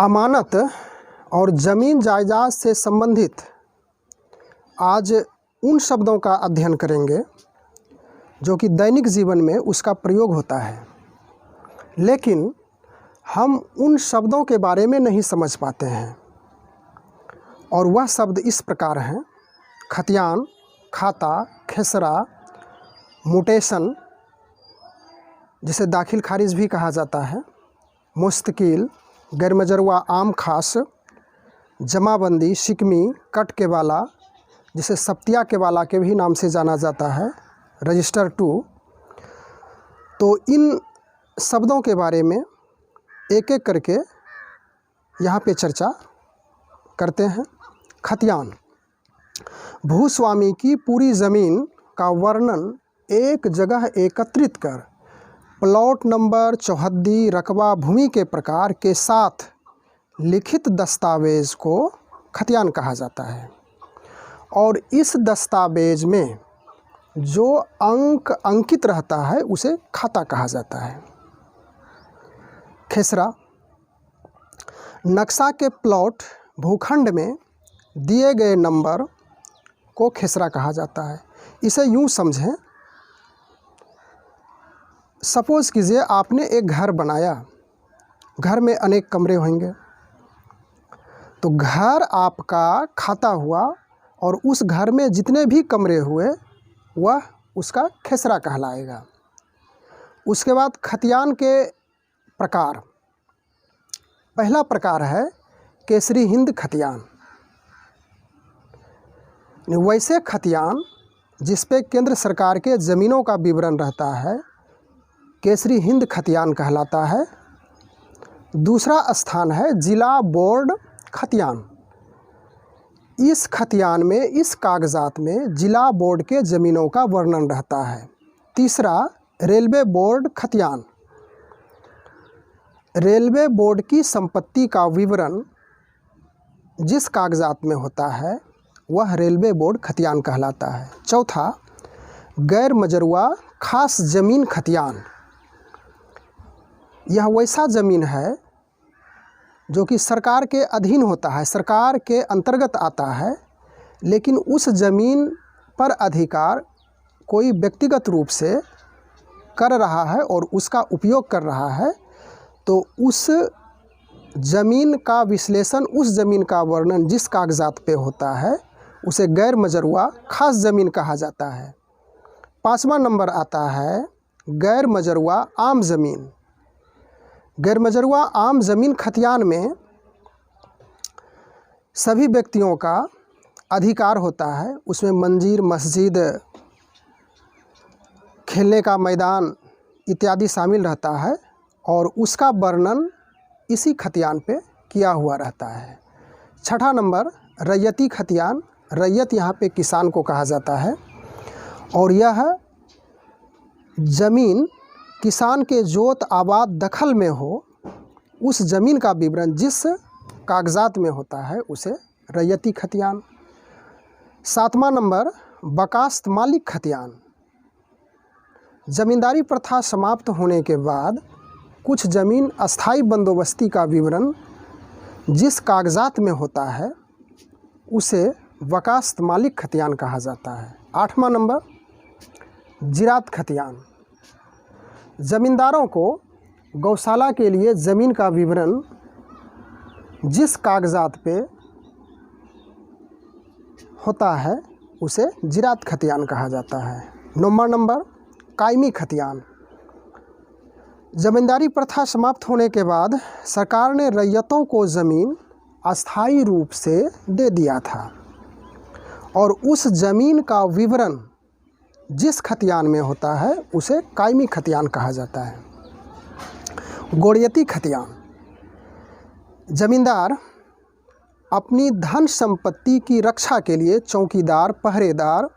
अमानत और ज़मीन जायदाद से संबंधित आज उन शब्दों का अध्ययन करेंगे जो कि दैनिक जीवन में उसका प्रयोग होता है, लेकिन हम उन शब्दों के बारे में नहीं समझ पाते हैं। और वह शब्द इस प्रकार हैं: खतियान, खाता, खेसरा, मुटेशन जिसे दाखिल खारिज भी कहा जाता है, मुस्तकिल, गैरमजरुआ आम खास, जमाबंदी, शिकमी, कट के वाला जिसे सप्तिया के वाला के भी नाम से जाना जाता है, रजिस्टर 2। तो इन शब्दों के बारे में एक एक करके यहाँ पे चर्चा करते हैं। खतियान, भूस्वामी की पूरी ज़मीन का वर्णन एक जगह एकत्रित कर प्लॉट नंबर, चौहद्दी, रकबा, भूमि के प्रकार के साथ लिखित दस्तावेज़ को खतियान कहा जाता है। और इस दस्तावेज में जो अंक अंकित रहता है उसे खाता कहा जाता है। खेसरा, नक्शा के प्लॉट भूखंड में दिए गए नंबर को खेसरा कहा जाता है। इसे यूँ समझें, सपोज़ कीजिए आपने एक घर बनाया, घर में अनेक कमरे होंगे, तो घर आपका खाता हुआ और उस घर में जितने भी कमरे हुए वह उसका खेसरा कहलाएगा। उसके बाद खतियान के प्रकार, पहला प्रकार है केसरी हिंद खतियान। वैसे खतियान जिस पे केंद्र सरकार के ज़मीनों का विवरण रहता है केसरी हिंद खतियान कहलाता है। दूसरा स्थान है जिला बोर्ड खतियान। इस खतियान में, इस कागज़ात में जिला बोर्ड के ज़मीनों का वर्णन रहता है। तीसरा रेलवे बोर्ड खतियान, रेलवे बोर्ड की संपत्ति का विवरण जिस कागज़ात में होता है वह रेलवे बोर्ड खतियान कहलाता है। चौथा गैर मजरुआ खास ज़मीन खतियान, यह वैसा ज़मीन है जो कि सरकार के अधीन होता है, सरकार के अंतर्गत आता है, लेकिन उस ज़मीन पर अधिकार कोई व्यक्तिगत रूप से कर रहा है और उसका उपयोग कर रहा है, तो उस ज़मीन का विश्लेषण, उस ज़मीन का वर्णन जिस कागज़ात पे होता है उसे गैर मजरुआ खास ज़मीन कहा जाता है। पाँचवा नंबर आता है गैर मजरुआ आम ज़मीन। गैर मजरुआ आम ज़मीन खतियान में सभी व्यक्तियों का अधिकार होता है। उसमें मंदिर, मस्जिद, खेलने का मैदान इत्यादि शामिल रहता है और उसका वर्णन इसी खतियान पे किया हुआ रहता है। छठा नंबर रैयती खतियान। रैयत यहाँ पे किसान को कहा जाता है और यह ज़मीन किसान के जोत आबाद दखल में हो, उस ज़मीन का विवरण जिस कागज़ात में होता है उसे रैयती खतियान। सातवां नंबर बकास्त मालिक खतियान। ज़मींदारी प्रथा समाप्त होने के बाद कुछ ज़मीन अस्थाई बंदोबस्ती का विवरण जिस कागज़ात में होता है उसे बकास्त मालिक खतियान कहा जाता है। आठवां नंबर जिरात खतियान। ज़मींदारों को गौशाला के लिए ज़मीन का विवरण जिस कागज़ात पे होता है उसे जिरात खतियान कहा जाता है। नौवां नंबर कायमी खतियान। ज़मींदारी प्रथा समाप्त होने के बाद सरकार ने रैयतों को ज़मीन अस्थायी रूप से दे दिया था और उस ज़मीन का विवरण जिस खतियान में होता है उसे कायमी खतियान कहा जाता है। गोड़ियती खतियान। ज़मींदार अपनी धन संपत्ति की रक्षा के लिए चौकीदार, पहरेदार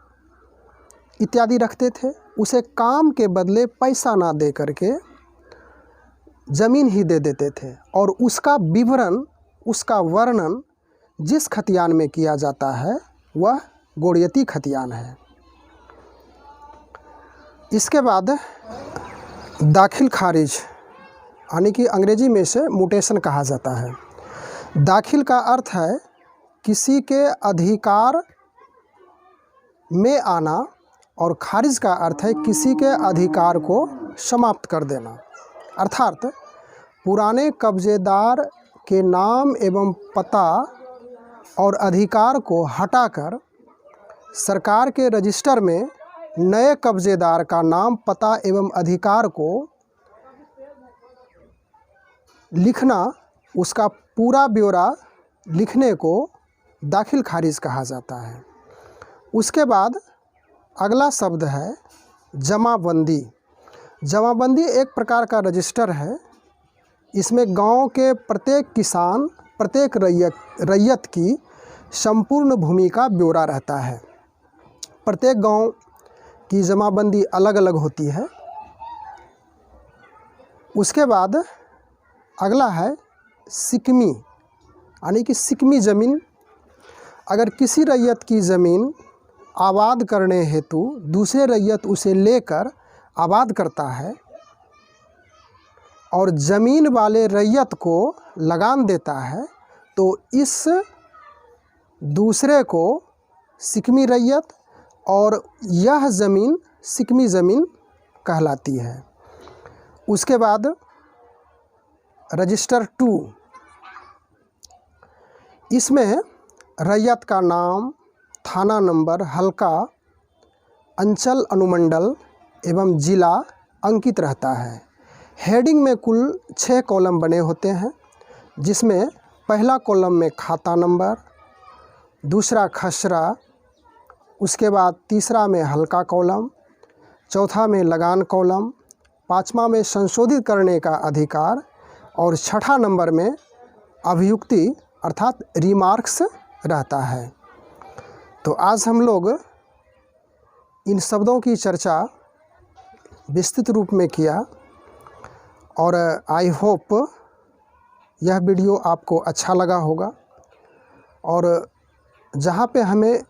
इत्यादि रखते थे। उसे काम के बदले पैसा ना दे करके ज़मीन ही दे देते थे और उसका विवरण, उसका वर्णन जिस खतियान में किया जाता है वह गोड़ियती खतियान है। इसके बाद दाखिल खारिज, यानी कि अंग्रेजी में से मुटेशन कहा जाता है। दाखिल का अर्थ है किसी के अधिकार में आना और खारिज का अर्थ है किसी के अधिकार को समाप्त कर देना। अर्थात पुराने कब्जेदार के नाम एवं पता और अधिकार को हटाकर सरकार के रजिस्टर में नए कब्जेदार का नाम, पता एवं अधिकार को लिखना, उसका पूरा ब्यौरा लिखने को दाखिल खारिज कहा जाता है। उसके बाद अगला शब्द है जमाबंदी। जमाबंदी एक प्रकार का रजिस्टर है। इसमें गांव के प्रत्येक किसान, प्रत्येक रैयत की संपूर्ण भूमि का ब्यौरा रहता है। प्रत्येक गांव की जमाबंदी अलग अलग होती है। उसके बाद अगला है सिकमी, यानी कि सिकमी ज़मीन। अगर किसी रैयत की ज़मीन आबाद करने हेतु दूसरे रैयत उसे लेकर आबाद करता है और ज़मीन वाले रैयत को लगान देता है, तो इस दूसरे को सिकमी रैयत और यह ज़मीन सिकमी ज़मीन कहलाती है। उसके बाद रजिस्टर 2, इसमें रैयत का नाम, थाना नंबर, हल्का, अंचल, अनुमंडल एवं ज़िला अंकित रहता है। हेडिंग में कुल 6 कॉलम बने होते हैं, जिसमें पहला कॉलम में खाता नंबर, दूसरा खसरा, उसके बाद तीसरा में हल्का कॉलम, चौथा में लगान कॉलम, पाँचवा में संशोधित करने का अधिकार और छठा नंबर में अभियुक्ति अर्थात रिमार्क्स रहता है। तो आज हम लोग इन शब्दों की चर्चा विस्तृत रूप में किया और आई होप यह वीडियो आपको अच्छा लगा होगा। और जहाँ पे हमें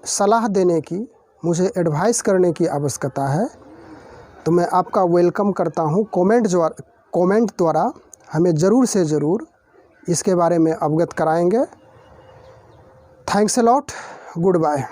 सलाह देने की, मुझे एडवाइस करने की आवश्यकता है, तो मैं आपका वेलकम करता हूँ। कमेंट द्वारा हमें ज़रूर से ज़रूर इसके बारे में अवगत कराएंगे। Thanks a lot, good bye.